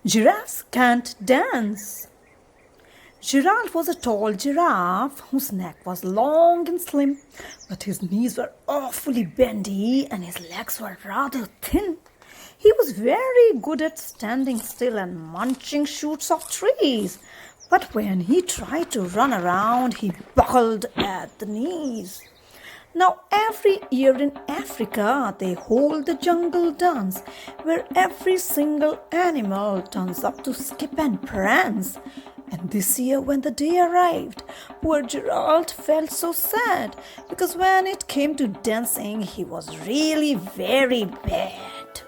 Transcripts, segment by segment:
Giraffes can't dance. Gerald was a tall giraffe whose neck was long and slim, but his knees were awfully bendy and his legs were rather thin. He was very good at standing still and munching shoots of trees, but when he tried to run around, he buckled at the knees. Now, every year in Africa, they hold the jungle dance, where every single animal turns up to skip and prance. And this year, when the day arrived, poor Gerald felt so sad, because when it came to dancing, he was really very bad.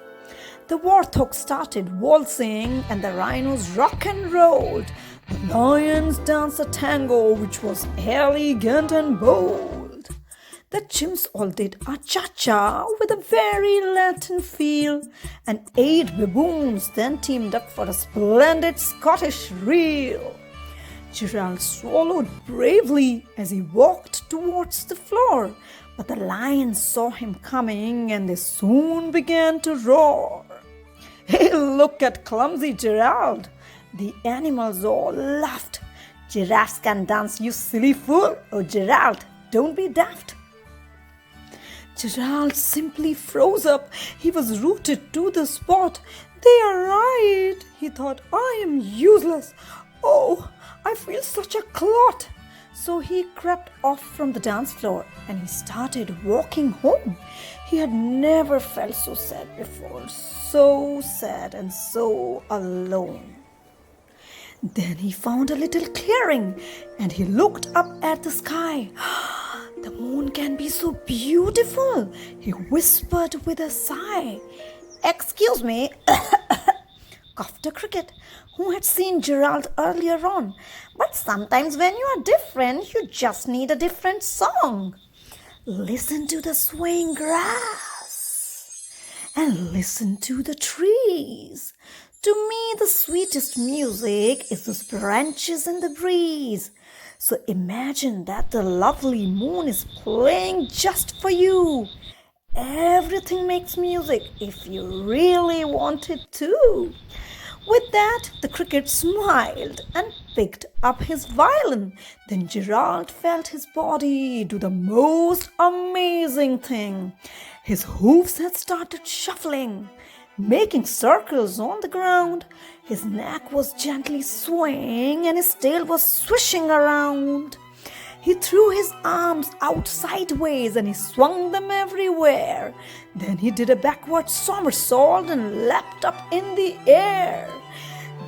The warthog started waltzing, and the rhinos rock and rolled. The lions danced a tango, which was elegant and bold. The chimps all did a cha-cha with a very Latin feel, and 8 baboons then teamed up for a splendid Scottish reel. Gerald swallowed bravely as he walked towards the floor, but the lions saw him coming and they soon began to roar. "Hey, look at clumsy Gerald!" The animals all laughed. "Giraffes can dance, you silly fool! Oh, Gerald, don't be daft!" Gerald simply froze up. He was rooted to the spot. "They are right," he thought. "I am useless. Oh, I feel such a clot." So he crept off from the dance floor and he started walking home. He had never felt so sad before, so sad and so alone. Then he found a little clearing and he looked up at the sky. "The moon can be so beautiful," he whispered with a sigh. "Excuse me," coughed a cricket, who had seen Gerald earlier on. "But sometimes when you are different, you just need a different song. Listen to the swaying grass and listen to the trees. To me, the sweetest music is those branches in the breeze. So imagine that the lovely moon is playing just for you. Everything makes music if you really want it to." With that, the cricket smiled and picked up his violin. Then Gerald felt his body do the most amazing thing. His hooves had started shuffling, making circles on the ground. His neck was gently swaying and his tail was swishing around. He threw his arms out sideways and he swung them everywhere. Then he did a backward somersault and leapt up in the air.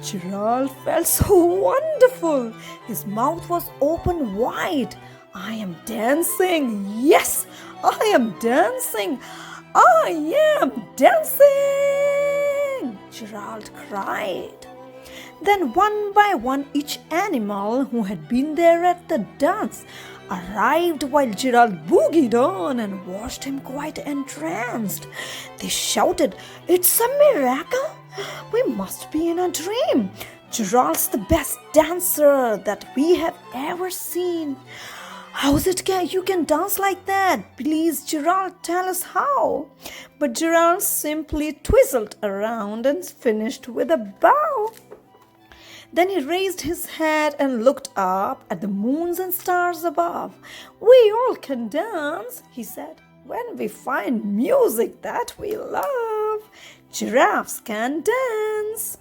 Gerald felt so wonderful. His mouth was open wide. "I am dancing. Yes, I am dancing. I am dancing!" Gerald cried. Then one by one, each animal who had been there at the dance arrived while Gerald boogied on and watched him quite entranced. They shouted, "It's a miracle! We must be in a dream. Gerald's the best dancer that we have ever seen. How's it you can dance like that? Please, Gerald, tell us how." But Gerald simply twizzled around and finished with a bow. Then he raised his head and looked up at the moons and stars above. "We all can dance," he said, "when we find music that we love. Giraffes can dance."